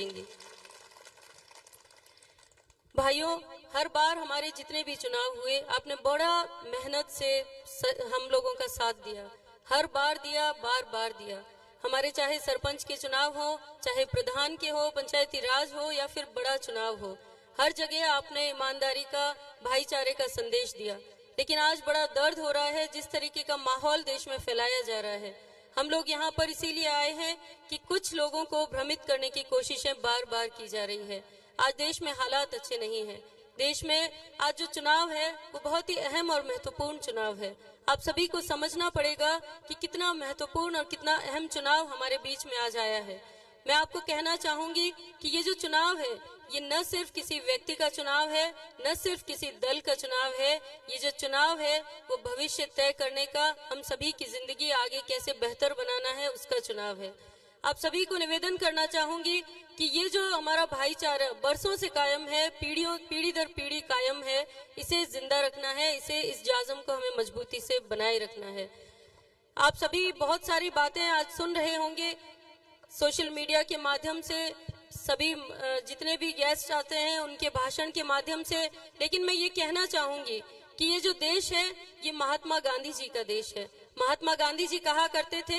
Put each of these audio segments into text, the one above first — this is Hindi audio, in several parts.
भेजेंगी। भाइयों, हर बार हमारे जितने भी चुनाव हुए आपने बड़ा मेहनत से हम लोगों का साथ दिया, हर बार दिया, बार बार दिया। हमारे चाहे सरपंच के चुनाव हो, चाहे प्रधान के हो, पंचायती राज हो या फिर बड़ा चुनाव हो, हर जगह आपने ईमानदारी का, भाईचारे का संदेश दिया। लेकिन आज बड़ा दर्द हो रहा है जिस तरीके का माहौल देश में फैलाया जा रहा है। हम लोग यहाँ पर इसीलिए आए हैं कि कुछ लोगों को भ्रमित करने की कोशिशें बार बार की जा रही है। आज देश में हालात अच्छे नहीं हैं। देश में आज जो चुनाव है वो बहुत ही अहम और महत्वपूर्ण चुनाव है। आप सभी को समझना पड़ेगा कि कितना महत्वपूर्ण और कितना अहम चुनाव हमारे बीच में आज आया है। मैं आपको कहना चाहूंगी कि ये जो चुनाव है ये न सिर्फ किसी व्यक्ति का चुनाव है, न सिर्फ किसी दल का चुनाव है। ये जो चुनाव है वो भविष्य तय करने का, हम सभी की जिंदगी आगे कैसे बेहतर बनाना है उसका चुनाव है। आप सभी को निवेदन करना चाहूंगी कि ये जो हमारा भाईचारा बरसों से कायम है, पीढ़ी दर पीढ़ी कायम है, इसे जिंदा रखना है, इसे इस जाज़म को हमें मजबूती से बनाए रखना है। आप सभी बहुत सारी बातें आज सुन रहे होंगे सोशल मीडिया के माध्यम से, सभी जितने भी गेस्ट आते हैं उनके भाषण के माध्यम से। लेकिन मैं ये कहना चाहूंगी कि ये जो देश है ये महात्मा गांधी जी का देश है। महात्मा गांधी जी कहा करते थे,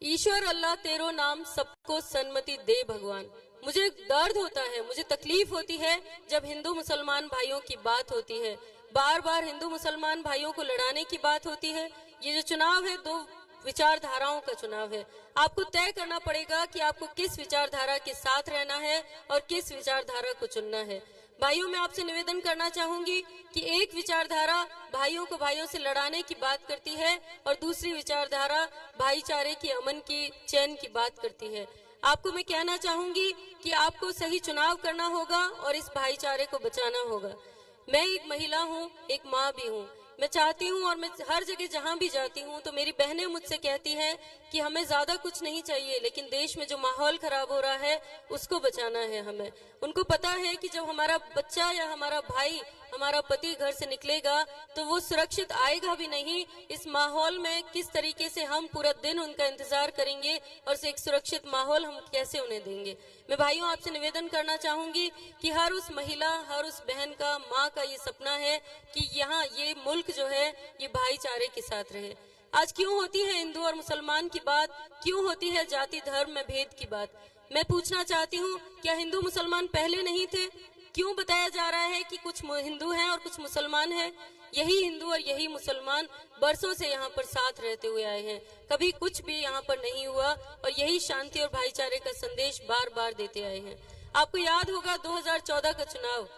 ईश्वर अल्लाह तेरो नाम सबको सन्मति दे भगवान। मुझे दर्द होता है, मुझे तकलीफ होती है जब हिंदू मुसलमान भाइयों की बात होती है, बार बार हिंदू मुसलमान भाइयों को लड़ाने की बात होती है। ये जो चुनाव है दो विचारधाराओं का चुनाव है। आपको तय करना पड़ेगा कि आपको किस विचारधारा के साथ रहना है और किस विचारधारा को चुनना है। भाइयों, मैं आपसे निवेदन करना चाहूंगी कि एक विचारधारा भाइयों को भाइयों से लड़ाने की बात करती है और दूसरी विचारधारा भाईचारे की, अमन की, चैन की बात करती है। आपको मैं कहना चाहूंगी कि आपको सही चुनाव करना होगा और इस भाईचारे को बचाना होगा। मैं एक महिला हूँ, एक माँ भी हूँ। मैं चाहती हूँ और मैं हर जगह जहाँ भी जाती हूँ तो मेरी बहनें मुझसे कहती हैं कि हमें ज्यादा कुछ नहीं चाहिए, लेकिन देश में जो माहौल खराब हो रहा है उसको बचाना है हमें। उनको पता है कि जब हमारा बच्चा या हमारा भाई, हमारा पति घर से निकलेगा तो वो सुरक्षित आएगा भी नहीं। इस माहौल में किस तरीके से हम पूरा दिन उनका इंतजार करेंगे और एक सुरक्षित माहौल हम कैसे उन्हें देंगे। मैं भाइयों आपसे निवेदन करना चाहूंगी कि हर उस महिला, हर उस बहन का, माँ का ये सपना है कि यहाँ ये मुल्क जो है ये भाईचारे के साथ रहे। आज क्यों होती है हिंदू और मुसलमान की बात, क्यों होती है जाति धर्म में भेद की बात? मैं पूछना चाहती हूँ, क्या हिंदू मुसलमान पहले नहीं थे? क्यों बताया जा रहा है कि कुछ हिंदू हैं और कुछ मुसलमान हैं? यही हिंदू और यही मुसलमान बरसों से यहाँ पर साथ रहते हुए आए हैं, कभी कुछ भी यहाँ पर नहीं हुआ और यही शांति और भाईचारे का संदेश बार बार देते आए हैं। आपको याद होगा 2014 का चुनाव,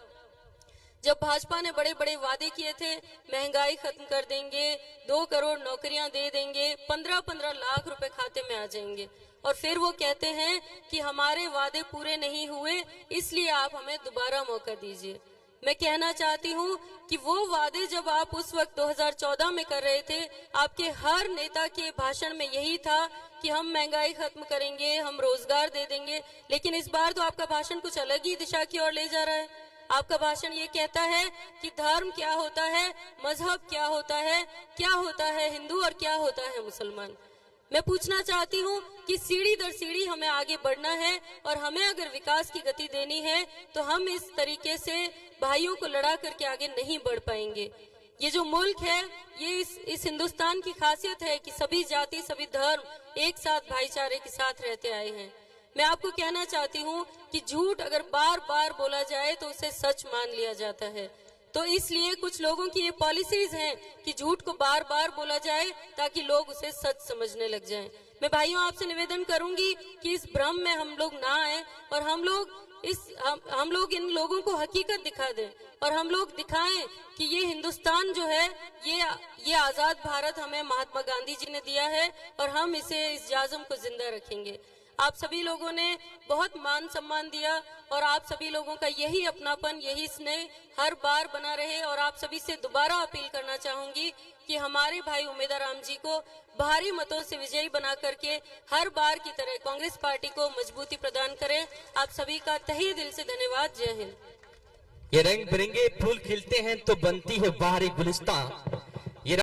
जब भाजपा ने बड़े बड़े वादे किए थे, महंगाई खत्म कर देंगे, 2 करोड़ नौकरियां दे देंगे, 15-15 लाख रुपए खाते में आ जाएंगे, और फिर वो कहते हैं कि हमारे वादे पूरे नहीं हुए इसलिए आप हमें दोबारा मौका दीजिए। मैं कहना चाहती हूँ कि वो वादे जब आप उस वक्त 2014 में कर रहे थे, आपके हर नेता के भाषण में यही था कि हम महंगाई खत्म करेंगे, हम रोजगार दे देंगे। लेकिन इस बार तो आपका भाषण कुछ अलग ही दिशा की ओर ले जा रहा है। आपका भाषण ये कहता है कि धर्म क्या होता है, मजहब क्या होता है हिंदू और क्या होता है मुसलमान। मैं पूछना चाहती हूँ कि सीढ़ी दर सीढ़ी हमें आगे बढ़ना है और हमें अगर विकास की गति देनी है तो हम इस तरीके से भाइयों को लड़ा करके आगे नहीं बढ़ पाएंगे। ये जो मुल्क है, ये इस हिंदुस्तान की खासियत है कि सभी जाति, सभी धर्म एक साथ भाईचारे के साथ रहते आए हैं। मैं आपको कहना चाहती हूँ कि झूठ अगर बार बार बोला जाए तो उसे सच मान लिया जाता है। तो इसलिए कुछ लोगों की ये पॉलिसीज हैं कि झूठ को बार बार बोला जाए ताकि लोग उसे सच समझने लग जाएं। मैं भाइयों आपसे निवेदन करूंगी कि इस भ्रम में हम लोग ना आए और हम लोग इन लोगों को हकीकत दिखा दें और हम लोग दिखाएं कि ये हिंदुस्तान जो है ये आजाद भारत हमें महात्मा गांधी जी ने दिया है और हम इस जाज़म को जिंदा रखेंगे। आप सभी लोगों ने बहुत मान सम्मान दिया और आप सभी लोगों का यही अपनापन, यही स्नेह हर बार बना रहे। और आप सभी से दोबारा अपील करना चाहूंगी कि हमारे भाई उमेदा राम जी को भारी मतों से विजयी बना करके हर बार की तरह कांग्रेस पार्टी को मजबूती प्रदान करें। आप सभी का तहे दिल से धन्यवाद। जय हिंद। ये रंग बिरंगे फूल खिलते हैं तो बनती है बाहरी गुलिस्तान।